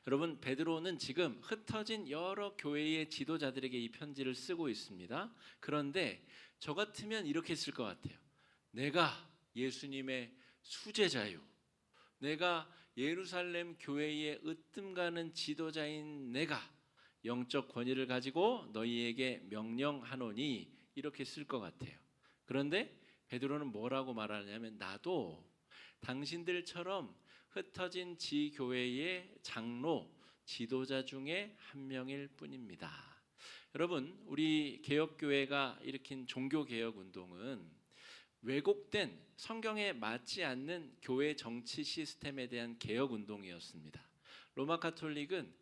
여러분, 베드로는 지금 흩어진 여러 교회의 지도자들에게 이 편지를 쓰고 있습니다. 그런데 저 같으면 이렇게 쓸 것 같아요. 내가 예수님의 수제자요. 내가 예루살렘 교회의 으뜸가는 지도자인 내가 영적 권위를 가지고 너희에게 명령하노니, 이렇게 쓸 것 같아요. 그런데 베드로는 뭐라고 말하냐면, 나도 당신들처럼 흩어진 지교회의 장로, 지도자 중에 한 명일 뿐입니다. 여러분, 우리 개혁교회가 일으킨 종교개혁운동은 왜곡된, 성경에 맞지 않는 교회 정치 시스템에 대한 개혁운동이었습니다. 로마 가톨릭은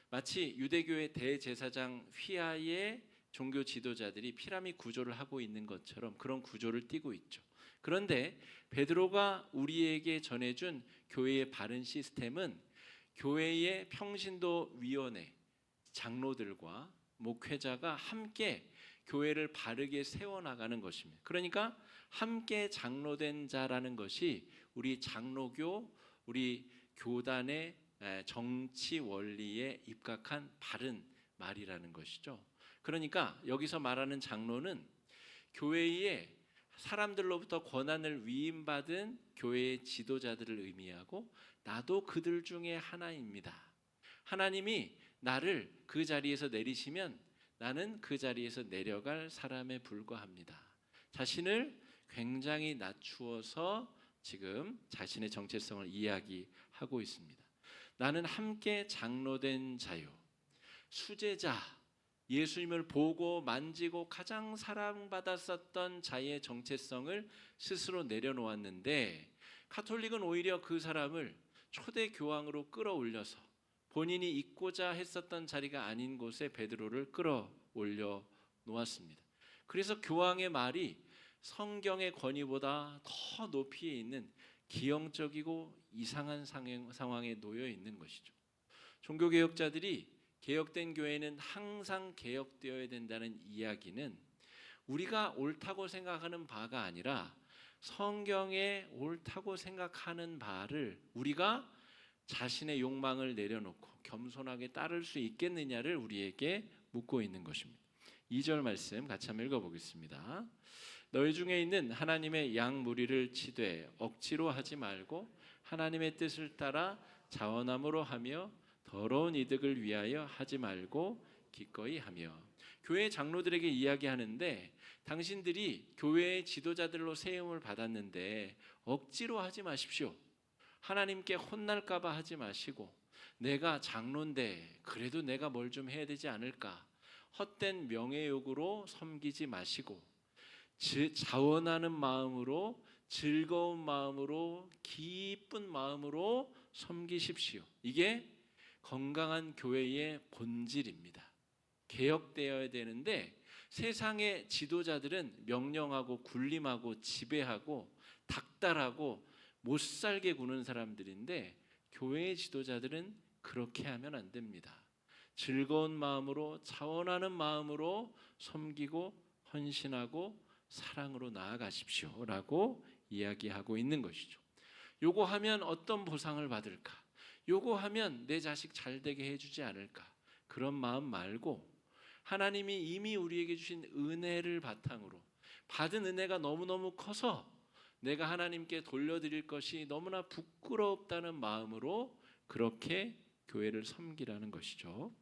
마치 유대교의 대제사장 휘하의 종교 지도자들이 피라미드 구조를 하고 있는 것처럼 그런 구조를 띠고 있죠. 그런데 베드로가 우리에게 전해준 교회의 바른 시스템은 교회의 평신도 위원회, 장로들과 목회자가 함께 교회를 바르게 세워나가는 것입니다. 그러니까 함께 장로된 자라는 것이 우리 장로교, 우리 교단의 정치 원리에 입각한 바른 말이라는 것이죠. 그러니까 여기서 말하는 장로는 교회의 사람들로부터 권한을 위임받은 교회의 지도자들을 의미하고, 나도 그들 중에 하나입니다. 하나님이 나를 그 자리에서 내리시면 나는 그 자리에서 내려갈 사람에 불과합니다. 자신을 굉장히 낮추어서 지금 자신의 정체성을 이야기하고 있습니다. 나는 함께 장로된 자요, 수제자, 예수님을 보고 만지고 가장 사랑받았었던 자의 정체성을 스스로 내려놓았는데, 가톨릭은 오히려 그 사람을 초대 교황으로 끌어올려서 본인이 있고자 했었던 자리가 아닌 곳에 베드로를 끌어올려 놓았습니다. 그래서 교황의 말이 성경의 권위보다 더 높이에 있는 기형적이고 이상한 상황에 놓여 있는 것이죠. 종교개혁자들이 개혁된 교회는 항상 개혁되어야 된다는 이야기는 우리가 옳다고 생각하는 바가 아니라 성경에 옳다고 생각하는 바를 우리가 자신의 욕망을 내려놓고 겸손하게 따를 수 있겠느냐를 우리에게 묻고 있는 것입니다. 2절 말씀 같이 한번 읽어보겠습니다. 너희 중에 있는 하나님의 양 무리를 치되 억지로 하지 말고 하나님의 뜻을 따라 자원함으로 하며 더러운 이득을 위하여 하지 말고 기꺼이 하며. 교회 장로들에게 이야기하는데, 당신들이 교회의 지도자들로 세움을 받았는데 억지로 하지 마십시오. 하나님께 혼날까 봐 하지 마시고, 내가 장로인데 그래도 내가 뭘 좀 해야 되지 않을까, 헛된 명예욕으로 섬기지 마시고 자원하는 마음으로, 즐거운 마음으로, 기쁜 마음으로 섬기십시오. 이게 건강한 교회의 본질입니다. 개혁되어야 되는데 세상의 지도자들은 명령하고 군림하고 지배하고 닥달하고 못살게 구는 사람들인데, 교회의 지도자들은 그렇게 하면 안 됩니다. 즐거운 마음으로, 자원하는 마음으로 섬기고 헌신하고 사랑으로 나아가십시오 라고 이야기하고 있는 것이죠. 요거 하면 어떤 보상을 받을까? 요거 하면 내 자식 잘 되게 해주지 않을까? 그런 마음 말고, 하나님이 이미 우리에게 주신 은혜를 바탕으로, 받은 은혜가 너무너무 커서 내가 하나님께 돌려드릴 것이 너무나 부끄럽다는 마음으로 그렇게 교회를 섬기라는 것이죠.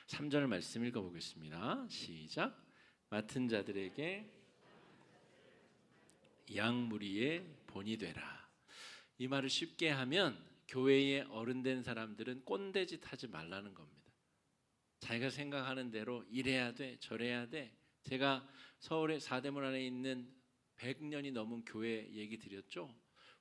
3절 말씀 읽어보겠습니다. 시작. 맡은 자들에게 양 무리의 본이 되라. 이 말을 쉽게 하면 교회에 어른된 사람들은 꼰대짓 하지 말라는 겁니다. 자기가 생각하는 대로 이래야 돼, 저래야 돼. 제가 서울의 사대문 안에 있는 100년이 넘은 교회 얘기 드렸죠.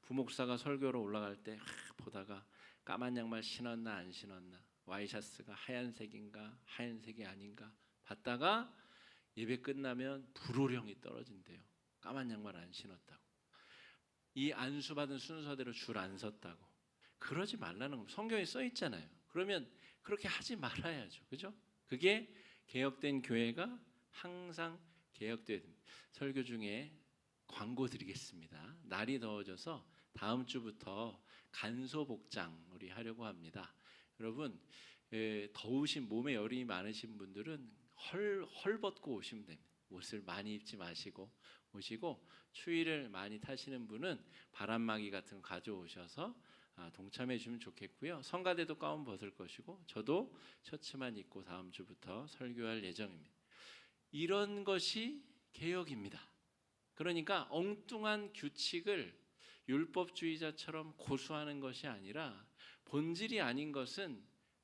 부목사가 설교로 올라갈 때 보다가 까만 양말 신었나 안 신었나, 와이셔츠가 하얀색인가 하얀색이 아닌가 봤다가 예배 끝나면 불호령이 떨어진대요. 까만 양말 안 신었다고, 이 안수받은 순서대로 줄 안 섰다고. 그러지 말라는 겁니다. 성경에 써 있잖아요. 그러면 그렇게 하지 말아야죠. 그죠? 그게 개혁된 교회가 항상 개혁돼야 됩니다. 설교 중에 광고 드리겠습니다. 날이 더워져서 다음 주부터 간소복장 우리 하려고 합니다. 여러분, 더우신 몸에 열이 많으신 분들은 헐 벗고 오시면 됩니다. 옷을 많이 입지 마시고 오시고, 추위를 많이 타시는 분은 바람막이 같은 거 가져오셔서 동참해 주면 좋겠고요. 성가대도 가운 벗을 것이고, 저도 셔츠만 입고 다음 주부터 설교할 예정입니다. 이런 것이 개혁입니다. 그러니까 엉뚱한 규칙을 율법주의자처럼 고수하는 것이 아니라, 본질이 아닌 것은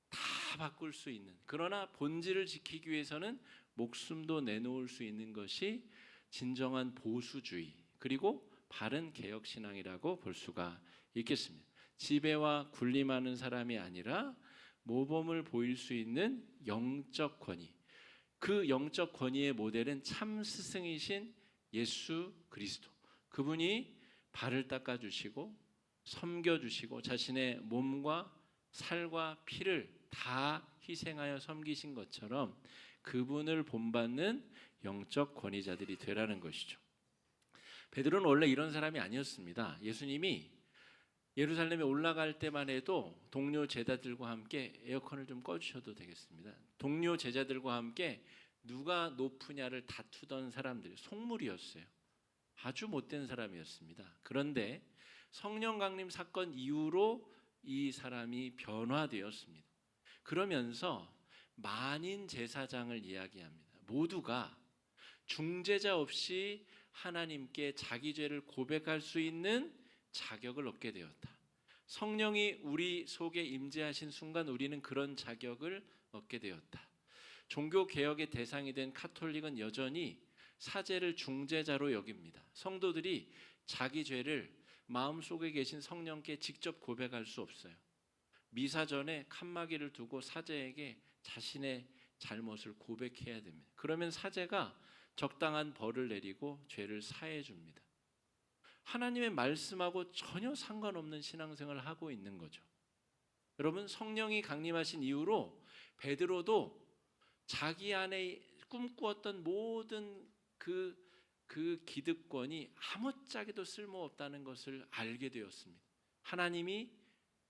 다 바꿀 수 있는, 그러나 본질을 지키기 위해서는 목숨도 내놓을 수 있는 것이 진정한 보수주의, 그리고 바른 개혁신앙이라고 볼 수가 있겠습니다. 지배와 군림하는 사람이 아니라 모범을 보일 수 있는 영적 권위, 그 영적 권위의 모델은 참 스승이신 예수 그리스도, 그분이 발을 닦아주시고 섬겨주시고 자신의 몸과 살과 피를 다 희생하여 섬기신 것처럼 그분을 본받는 영적 권위자들이 되라는 것이죠. 베드로는 원래 이런 사람이 아니었습니다. 예수님이 예루살렘에 올라갈 때만 해도 동료 제자들과 함께, 에어컨을 좀 꺼주셔도 되겠습니다, 동료 제자들과 함께 누가 높으냐를 다투던 사람들이 속물이었어요. 아주 못된 사람이었습니다. 그런데 성령 강림 사건 이후로 이 사람이 변화되었습니다. 그러면서 만인 제사장을 이야기합니다. 모두가 중재자 없이 하나님께 자기 죄를 고백할 수 있는 자격을 얻게 되었다. 성령이 우리 속에 임재하신 순간 우리는 그런 자격을 얻게 되었다. 종교개혁의 대상이 된 카톨릭은 여전히 사제를 중재자로 여깁니다. 성도들이 자기 죄를 마음속에 계신 성령께 직접 고백할 수 없어요. 미사 전에 칸막이를 두고 사제에게 자신의 잘못을 고백해야 됩니다. 그러면 사제가 적당한 벌을 내리고 죄를 사해 줍니다. 하나님의 말씀하고 전혀 상관없는 신앙생활을 하고 있는 거죠. 여러분, 성령이 강림하신 이후로 베드로도 자기 안에 꿈꾸었던 모든 그 기득권이 아무짝에도 쓸모없다는 것을 알게 되었습니다. 하나님이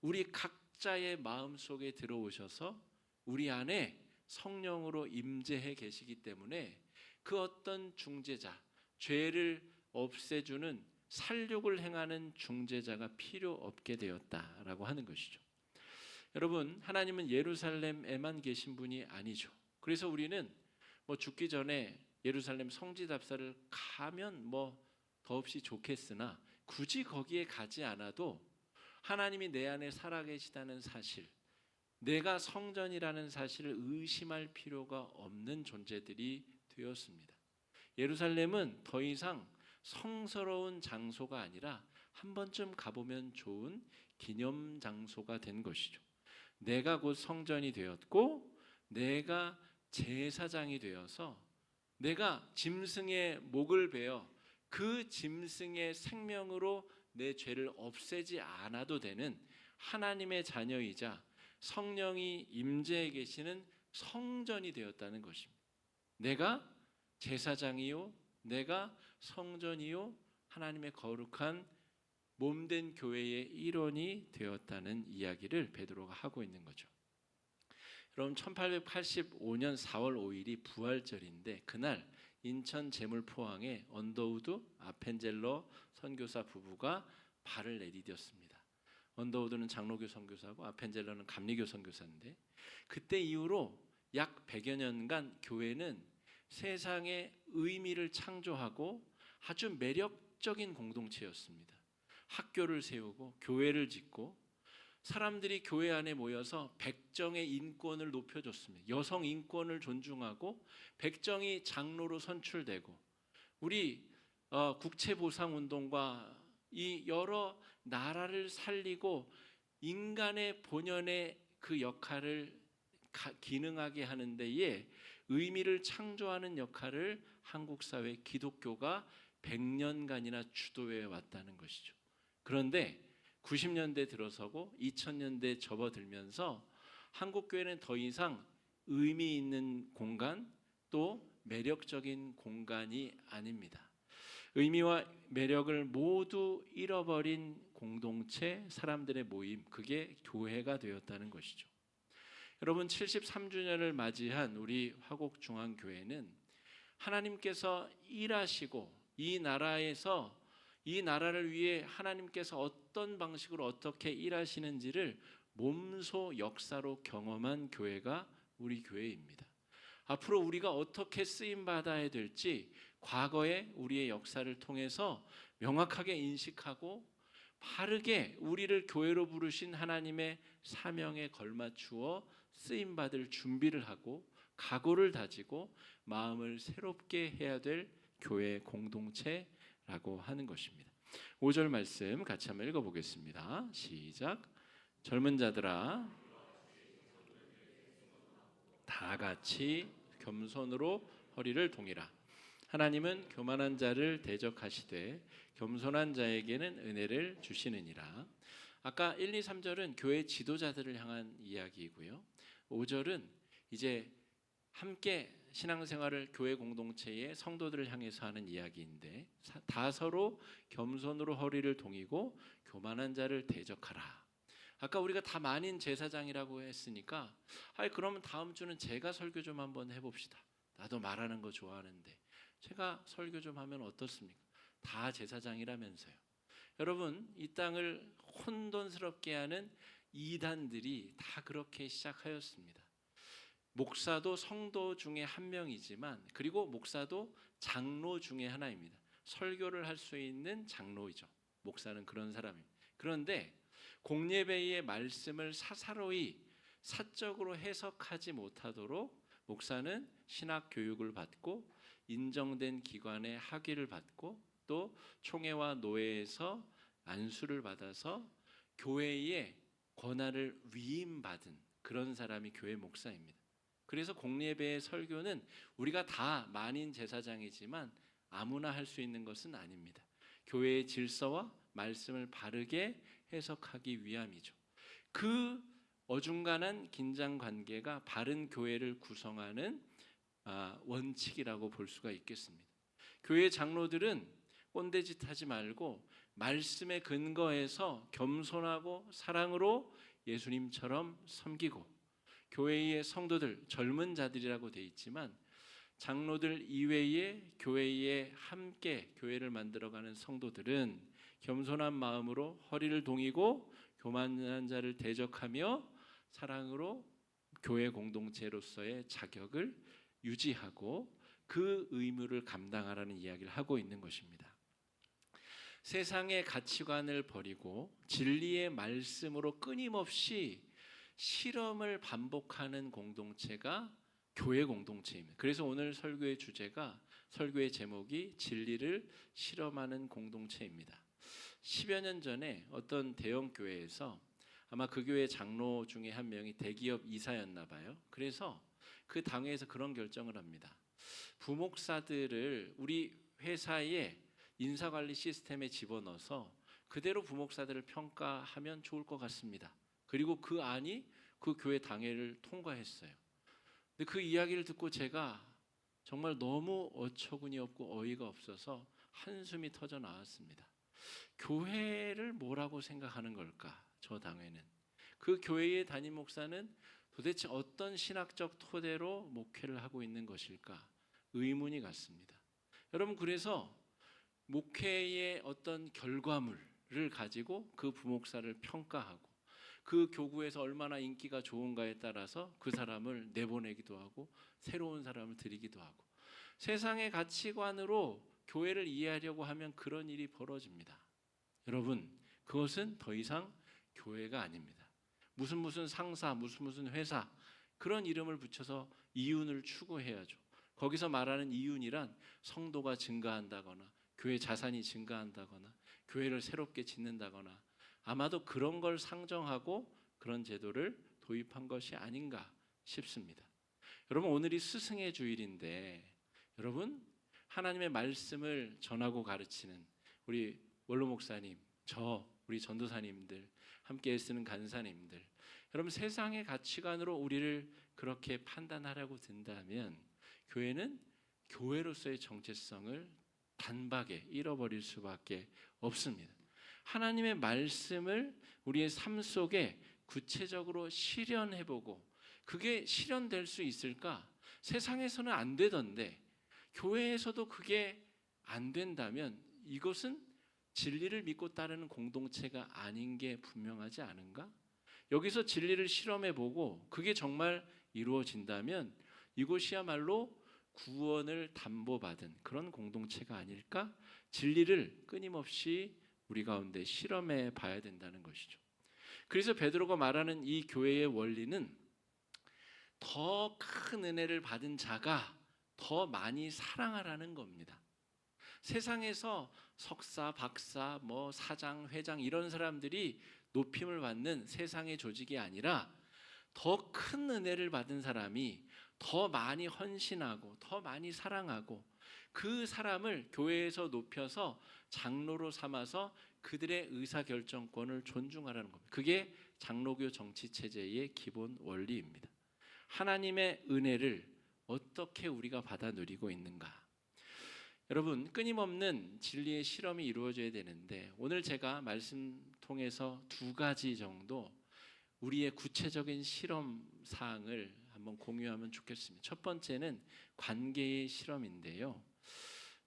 우리 각자의 마음속에 들어오셔서 우리 안에 성령으로 임재해 계시기 때문에 그 어떤 중재자, 죄를 없애주는 살육을 행하는 중재자가 필요 없게 되었다라고 하는 것이죠. 여러분, 하나님은 예루살렘에만 계신 분이 아니죠. 그래서 우리는 죽기 전에 예루살렘 성지답사를 가면 더없이 좋겠으나, 굳이 거기에 가지 않아도 하나님이 내 안에 살아계시다는 사실, 내가 성전이라는 사실을 의심할 필요가 없는 존재들이 되었습니다. 예루살렘은 더 이상 성스러운 장소가 아니라 한 번쯤 가보면 좋은 기념 장소가 된 것이죠. 내가 곧 성전이 되었고, 내가 제사장이 되어서 내가 짐승의 목을 베어 그 짐승의 생명으로 내 죄를 없애지 않아도 되는 하나님의 자녀이자 성령이 임재해 계시는 성전이 되었다는 것입니다. 내가 제사장이요, 내가 성전이요, 하나님의 거룩한 몸된 교회의 일원이 되었다는 이야기를 베드로가 하고 있는 거죠. 여러분, 1885년 4월 5일이 부활절인데, 그날 인천 제물포항에 언더우드, 아펜젤러 선교사 부부가 발을 내디뎠습니다. 언더우드는 장로교 선교사고 아펜젤러는 감리교 선교사인데, 그때 이후로 약 100여 년간 교회는 세상에 의미를 창조하고 아주 매력적인 공동체였습니다. 학교를 세우고 교회를 짓고 사람들이 교회 안에 모여서 백정의 인권을 높여줬습니다. 여성 인권을 존중하고 백정이 장로로 선출되고, 우리 국채보상운동과 이 여러 나라를 살리고 인간의 본연의 그 역할을 기능하게 하는 데에 의미를 창조하는 역할을 한국 사회 기독교가 100년간이나 주도해 왔다는 것이죠. 그런데 90년대 들어서고 2000년대 접어들면서 한국 교회는 더 이상 의미 있는 공간, 또 매력적인 공간이 아닙니다. 의미와 매력을 모두 잃어버린 공동체, 사람들의 모임, 그게 교회가 되었다는 것이죠. 여러분 73주년을 맞이한 우리 화곡중앙교회는 하나님께서 일하시고 이 나라에서 이 나라를 위해 하나님께서 어떤 방식으로 어떻게 일하시는지를 몸소 역사로 경험한 교회가 우리 교회입니다. 앞으로 우리가 어떻게 쓰임 받아야 될지 과거의 우리의 역사를 통해서 명확하게 인식하고 바르게 우리를 교회로 부르신 하나님의 사명에 걸맞추어 쓰임 받을 준비를 하고 각오를 다지고 마음을 새롭게 해야 될 교회 공동체라고 하는 것입니다. 5절 말씀 같이 한번 읽어보겠습니다. 시작. 젊은 자들아 다 같이 겸손으로 허리를 동이라. 하나님은 교만한 자를 대적하시되 겸손한 자에게는 은혜를 주시느니라. 아까 1, 2, 3절은 교회 지도자들을 향한 이야기이고요. 5절은 이제 함께 신앙생활을 교회 공동체의 성도들을 향해서 하는 이야기인데 다 서로 겸손으로 허리를 동이고 교만한 자를 대적하라. 아까 우리가 다 만인 제사장이라고 했으니까 그러면 다음 주는 제가 설교 좀 한번 해봅시다. 나도 말하는 거 좋아하는데 제가 설교 좀 하면 어떻습니까? 다 제사장이라면서요. 여러분 이 땅을 혼돈스럽게 하는 이단들이 다 그렇게 시작하였습니다. 목사도 성도 중에 한 명이지만 그리고 목사도 장로 중에 하나입니다. 설교를 할 수 있는 장로이죠. 목사는 그런 사람입니다. 그런데 공예배의 말씀을 사사로이 사적으로 해석하지 못하도록 목사는 신학 교육을 받고 인정된 기관의 학위를 받고 또 총회와 노회에서 안수를 받아서 교회의 권한을 위임받은 그런 사람이 교회 목사입니다. 그래서 공예배의 설교는 우리가 다 만인 제사장이지만 아무나 할 수 있는 것은 아닙니다. 교회의 질서와 말씀을 바르게 해석하기 위함이죠. 그 어중간한 긴장 관계가 바른 교회를 구성하는 원칙이라고 볼 수가 있겠습니다. 교회 장로들은 꼰대짓 하지 말고 말씀에 근거해서 겸손하고 사랑으로 예수님처럼 섬기고 교회의 성도들, 젊은 자들이라고 돼 있지만 장로들 이외에 교회에 함께 교회를 만들어가는 성도들은 겸손한 마음으로 허리를 동이고 교만한 자를 대적하며 사랑으로 교회 공동체로서의 자격을 유지하고 그 의무를 감당하라는 이야기를 하고 있는 것입니다. 세상의 가치관을 버리고 진리의 말씀으로 끊임없이 실험을 반복하는 공동체가 교회 공동체입니다. 그래서 오늘 설교의 주제가 설교의 제목이 진리를 실험하는 공동체입니다. 10여 년 전에 어떤 대형 교회에서 아마 그 교회 장로 중에 한 명이 대기업 이사였나 봐요. 그래서 그 당회에서 그런 결정을 합니다. 부목사들을 우리 회사의 인사관리 시스템에 집어넣어서 그대로 부목사들을 평가하면 좋을 것 같습니다. 그리고 그 안이 그 교회 당회를 통과했어요. 근데 그 이야기를 듣고 제가 정말 너무 어처구니 없고 어이가 없어서 한숨이 터져 나왔습니다. 교회를 뭐라고 생각하는 걸까? 저 당회는. 그 교회의 담임 목사는 도대체 어떤 신학적 토대로 목회를 하고 있는 것일까? 의문이 갔습니다. 여러분 그래서 목회의 어떤 결과물을 가지고 그 부목사를 평가하고 그 교구에서 얼마나 인기가 좋은가에 따라서 그 사람을 내보내기도 하고 새로운 사람을 들이기도 하고 세상의 가치관으로 교회를 이해하려고 하면 그런 일이 벌어집니다. 여러분 그것은 더 이상 교회가 아닙니다. 무슨 상사 무슨 회사 그런 이름을 붙여서 이윤을 추구해야죠. 거기서 말하는 이윤이란 성도가 증가한다거나 교회 자산이 증가한다거나 교회를 새롭게 짓는다거나 아마도 그런 걸 상정하고 그런 제도를 도입한 것이 아닌가 싶습니다. 여러분 오늘이 스승의 주일인데 여러분 하나님의 말씀을 전하고 가르치는 우리 원로 목사님, 우리 전도사님들, 함께 애쓰는 간사님들 여러분 세상의 가치관으로 우리를 그렇게 판단하려고 든다면 교회는 교회로서의 정체성을 단박에 잃어버릴 수밖에 없습니다. 하나님의 말씀을 우리의 삶 속에 구체적으로 실현해보고 그게 실현될 수 있을까? 세상에서는 안 되던데 교회에서도 그게 안 된다면 이것은 진리를 믿고 따르는 공동체가 아닌 게 분명하지 않은가? 여기서 진리를 실험해보고 그게 정말 이루어진다면 이곳이야말로 구원을 담보받은 그런 공동체가 아닐까? 진리를 끊임없이 우리 가운데 실험해 봐야 된다는 것이죠. 그래서 베드로가 말하는 이 교회의 원리는 더 큰 은혜를 받은 자가 더 많이 사랑하라는 겁니다. 세상에서 석사, 박사, 사장, 회장 이런 사람들이 높임을 받는 세상의 조직이 아니라 더 큰 은혜를 받은 사람이 더 많이 헌신하고 더 많이 사랑하고 그 사람을 교회에서 높여서 장로로 삼아서 그들의 의사결정권을 존중하라는 겁니다. 그게 장로교 정치체제의 기본 원리입니다. 하나님의 은혜를 어떻게 우리가 받아 누리고 있는가? 여러분, 끊임없는 진리의 실험이 이루어져야 되는데 오늘 제가 말씀 통해서 2가지 정도 우리의 구체적인 실험 사항을 한번 공유하면 좋겠습니다. 첫 번째는 관계의 실험인데요.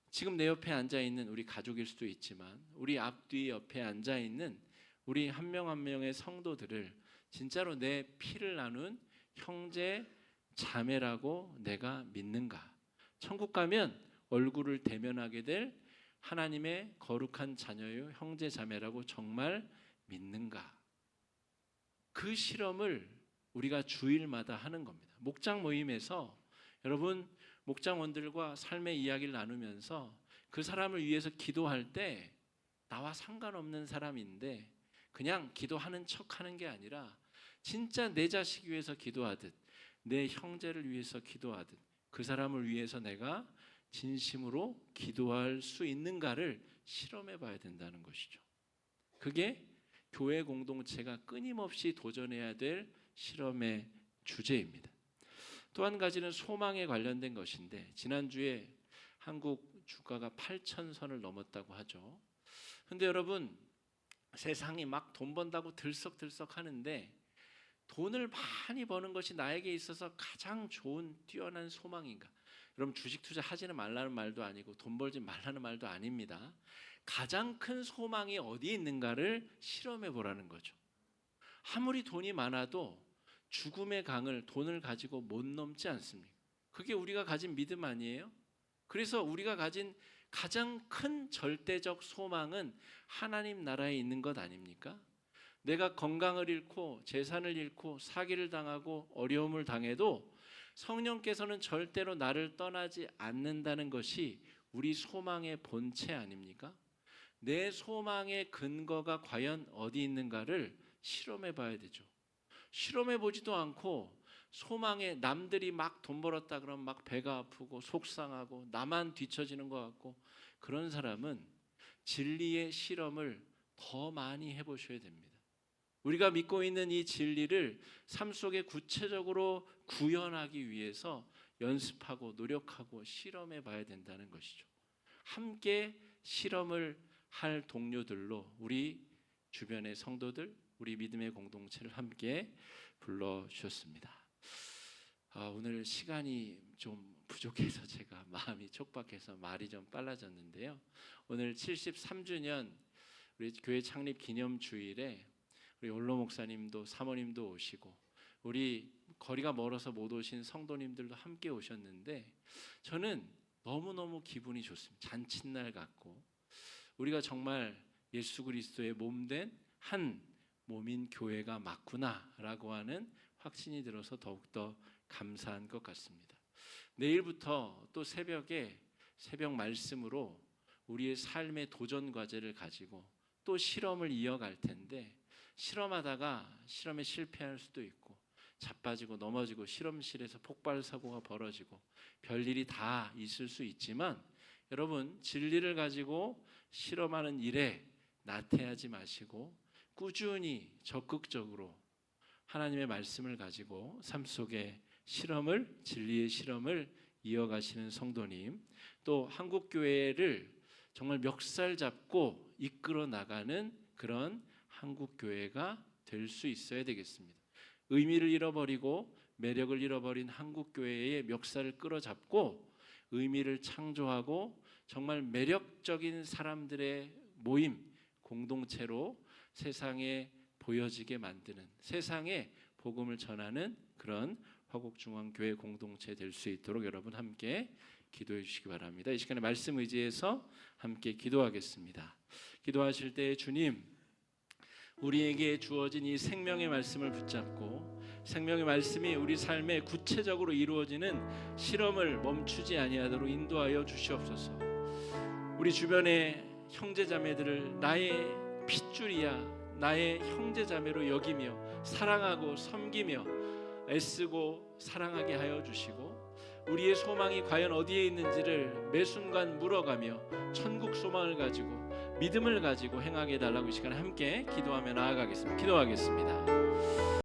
지금 내 옆에 앉아 있는 우리 가족일 수도 있지만 우리 앞뒤 옆에 앉아 있는 우리 한 명 한 명의 성도들을 진짜로 내 피를 나눈 형제 자매라고 내가 믿는가? 천국 가면 얼굴을 대면하게 될 하나님의 거룩한 자녀요 형제 자매라고 정말 믿는가? 그 실험을 우리가 주일마다 하는 겁니다. 목장 모임에서 여러분 목장원들과 삶의 이야기를 나누면서 그 사람을 위해서 기도할 때 나와 상관없는 사람인데 그냥 기도하는 척하는 게 아니라 진짜 내 자식 위해서 기도하듯 내 형제를 위해서 기도하듯 그 사람을 위해서 내가 진심으로 기도할 수 있는가를 실험해 봐야 된다는 것이죠. 그게 교회 공동체가 끊임없이 도전해야 될 실험의 주제입니다. 또 한 가지는 소망에 관련된 것인데 지난주에 한국 주가가 8,000선을 넘었다고 하죠. 근데 여러분 세상이 막 돈 번다고 들썩들썩 하는데 돈을 많이 버는 것이 나에게 있어서 가장 좋은 뛰어난 소망인가? 여러분 주식 투자하지는 말라는 말도 아니고 돈 벌지 말라는 말도 아닙니다. 가장 큰 소망이 어디에 있는가를 실험해 보라는 거죠. 아무리 돈이 많아도 죽음의 강을 돈을 가지고 못 넘지 않습니까? 그게 우리가 가진 믿음 아니에요? 그래서 우리가 가진 가장 큰 절대적 소망은 하나님 나라에 있는 것 아닙니까? 내가 건강을 잃고 재산을 잃고 사기를 당하고 어려움을 당해도 성령께서는 절대로 나를 떠나지 않는다는 것이 우리 소망의 본체 아닙니까? 내 소망의 근거가 과연 어디 있는가를 실험해 봐야 되죠. 실험해 보지도 않고 소망에 남들이 막 돈 벌었다 그러면 막 배가 아프고 속상하고 나만 뒤처지는 것 같고 그런 사람은 진리의 실험을 더 많이 해보셔야 됩니다. 우리가 믿고 있는 이 진리를 삶 속에 구체적으로 구현하기 위해서 연습하고 노력하고 실험해 봐야 된다는 것이죠. 함께 실험을 할 동료들로 우리 주변의 성도들, 우리 믿음의 공동체를 함께 불러주셨습니다. 오늘 시간이 좀 부족해서 제가 마음이 촉박해서 말이 좀 빨라졌는데요. 오늘 73주년 우리 교회 창립 기념 주일에 우리 올로 목사님도 사모님도 오시고 우리 거리가 멀어서 못 오신 성도님들도 함께 오셨는데 저는 너무너무 기분이 좋습니다. 잔칫날 같고 우리가 정말 예수 그리스도의 몸된 한 몸인 교회가 맞구나라고 하는 확신이 들어서 더욱더 감사한 것 같습니다. 내일부터 또 새벽에 새벽 말씀으로 우리의 삶의 도전 과제를 가지고 또 실험을 이어갈 텐데 실험하다가 실험에 실패할 수도 있고 자빠지고 넘어지고 실험실에서 폭발 사고가 벌어지고 별일이 다 있을 수 있지만 여러분 진리를 가지고 실험하는 일에 나태하지 마시고 꾸준히 적극적으로 하나님의 말씀을 가지고 삶 속에 실험을 진리의 실험을 이어가시는 성도님 또 한국교회를 정말 멱살 잡고 이끌어 나가는 그런 한국교회가 될 수 있어야 되겠습니다. 의미를 잃어버리고 매력을 잃어버린 한국 교회의 멱살을 끌어잡고 의미를 창조하고 정말 매력적인 사람들의 모임, 공동체로 세상에 보여지게 만드는, 세상에 복음을 전하는 그런 화곡중앙교회 공동체 될 수 있도록 여러분 함께 기도해 주시기 바랍니다. 이 시간에 말씀 의지해서 함께 기도하겠습니다. 기도하실 때 주님, 우리에게 주어진 이 생명의 말씀을 붙잡고 생명의 말씀이 우리 삶에 구체적으로 이루어지는 실험을 멈추지 아니하도록 인도하여 주시옵소서. 우리 주변의 형제자매들을 나의 핏줄이야, 나의 형제자매로 여기며 사랑하고 섬기며 애쓰고 사랑하게 하여 주시고, 우리의 소망이 과연 어디에 있는지를 매 순간 물어가며 천국 소망을 가지고 믿음을 가지고 행하게 해달라고 이 시간에 함께 기도하며 나아가겠습니다. 기도하겠습니다.